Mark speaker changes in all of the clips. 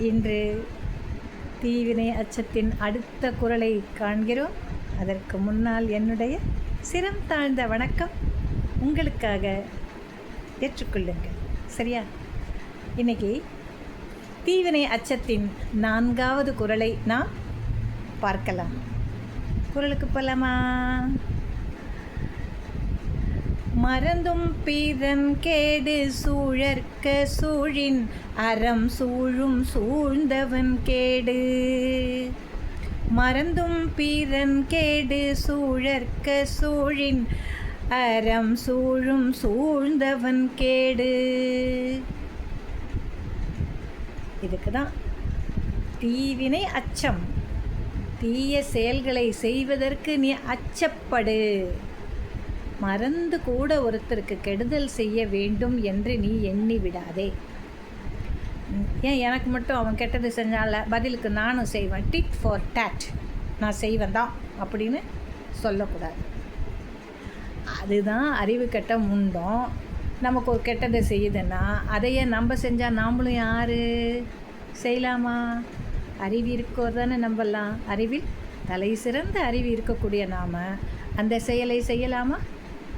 Speaker 1: இன்று தீவினை அச்சத்தின் அடுத்த குரலை காண்கிறோம். அதற்கு முன்னால் என்னுடைய சிரம் தாழ்ந்த வணக்கம் உங்களுக்காக ஏற்றுக்கொள்ளுங்கள். சரியா? இன்னைக்கு தீவினை அச்சத்தின் 4வது குரலை நாம் பார்க்கலாம். குரலுக்கு போகலாமா? மறந்தும் பிறன் கேடு சூழற்க சூழின் அறம் சூழும் சூழ்ந்தவன் கேடு. மறந்தும் பிறன் கேடு சூழற்க சூழின் அறம் சூழும் சூழ்ந்தவன் கேடு. இதுக்கு தான் தீவினை அச்சம். தீய செயல்களை செய்வதற்கு நீ அச்சப்படு. மறந்து கூட ஒருத்தருக்கு கெடுதல் செய்ய வேண்டும் என்று நீ எண்ணி விடாதே. ஏன் எனக்கு மட்டும் அவன் கெட்டது செஞ்சால பதிலுக்கு நானும் செய்வேன், டிட் ஃபார் டேட், நான் செய்வேன் தான் அப்படின்னு சொல்லக்கூடாது. அதுதான் அறிவு கெட்ட முண்டம். நமக்கு ஒரு கெட்டதை செய்யுதுன்னா அதையே நம்ம செஞ்சால் நாமளும் யார் செய்யலாமா? அறிவு இருக்கோர் தானே நம்பலாம். அறிவில் தலை சிறந்த அறிவு இருக்கக்கூடிய நாம் அந்த செயலை செய்யலாமா?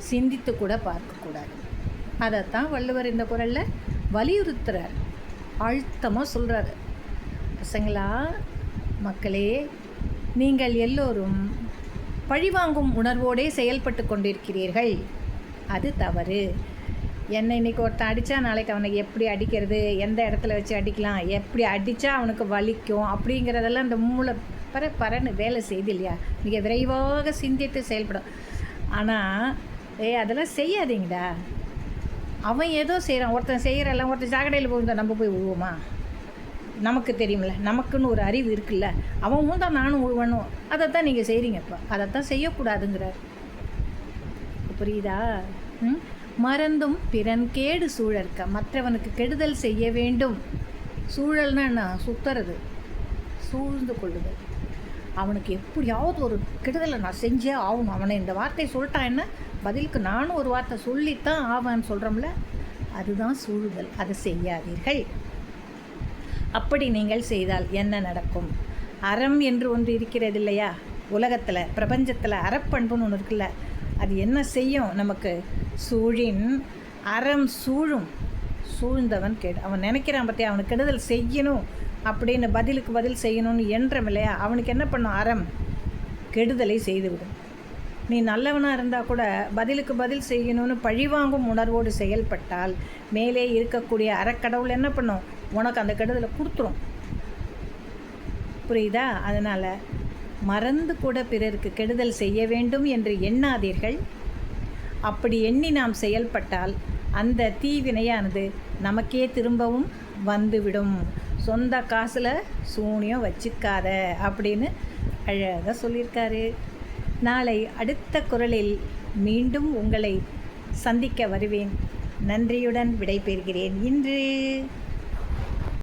Speaker 1: சிந்தித்து கூட பார்க்கக்கூடாது. அதைத்தான் வள்ளுவர் இந்த குரலில் வலியுறுத்துகிறார், அழுத்தமாக சொல்கிறாரு. பசங்களா, மக்களே, நீங்கள் எல்லோரும் பழிவாங்கும் உணர்வோடே செயல்பட்டு கொண்டிருக்கிறீர்கள். அது தவறு. என்னை இன்றைக்கி ஒருத்தன் அடித்தா நாளைக்கு அவனுக்கு எப்படி அடிக்கிறது, எந்த இடத்துல வச்சு அடிக்கலாம், எப்படி அடித்தா அவனுக்கு வலிக்கும் அப்படிங்கிறதெல்லாம் இந்த மூளை பரன்னு வேலை செய்து இல்லையா? மிக விரைவாக சிந்தித்து செயல்படும். ஆனால் அதெல்லாம் செய்யாதீங்கடா. அவன் ஏதோ செய்கிறான், ஒருத்தன் செய்கிறான், ஒருத்தன் சாக்கடையில் போயிருந்தா நம்ம போய் விழுவோமா? நமக்கு தெரியுமில்ல, நமக்குன்னு ஒரு அறிவு இருக்குல்ல. அவன் ஊந்தா நானும் விழுவணும். அதைத்தான் நீங்கள் செய்கிறீங்கப்பா. அதைத்தான் செய்யக்கூடாதுங்கிறார். புரியுதா? மறந்தும் பிறன் கேடு சூழற்க, மற்றவனுக்கு கெடுதல் செய்ய வேண்டும். சூழல்னா என்ன? சுத்துறது, சூழ்ந்து கொள்ளுதல். அவனுக்கு எப்படியாவது ஒரு கெடுதலை நான் செஞ்சே ஆகணும். அவனை இந்த வார்த்தையை சொல்லிட்டான், என்ன பதிலுக்கு நானும் ஒரு வார்த்தை சொல்லித்தான் ஆவான்னு சொல்கிறோம்ல, அதுதான் சூழுதல். அதை செய்யாதீர்கள். அப்படி நீங்கள் செய்தால் என்ன நடக்கும்? அறம் என்று ஒன்று இருக்கிறது இல்லையா? உலகத்தில், பிரபஞ்சத்தில் அறப்பண்புன்னு ஒன்று இருக்குல்ல. அது என்ன செய்யும் நமக்கு? சூழின் அறம் சூழும் சூழ்ந்தவன் கேடு. அவன் நினைக்கிறான் பற்றி அவனுக்கு கெடுதல் செய்யணும் அப்படின்னு பதிலுக்கு பதில் செய்யணும்னு என்றம் இல்லையா? அவனுக்கு என்ன பண்ணும்? அறம் கெடுதலை செய்துவிடும். நீ நல்லவனாக இருந்தால் கூட பதிலுக்கு பதில் செய்யணும்னு பழிவாங்கும் உணர்வோடு செயல்பட்டால் மேலே இருக்கக்கூடிய அறக்கடவுள் என்ன பண்ணும்? உனக்கு அந்த கெடுதலை கொடுத்துரும். புரியுதா? அதனால் மறந்து கூட பிறருக்கு கெடுதல் செய்ய வேண்டும் என்று எண்ணாதீர்கள். அப்படி எண்ணி நாம் செயல்பட்டால் அந்த தீவினையானது நமக்கே திரும்பவும் வந்துவிடும். சொந்த காசில் சூனியம் வச்சுக்காத அப்படின்னு அழகாக சொல்லியிருக்காரு. நாளை அடுத்த குரலில் மீண்டும் உங்களை சந்திக்க வருவேன். நன்றியுடன் விடைபெறுகிறேன். இன்று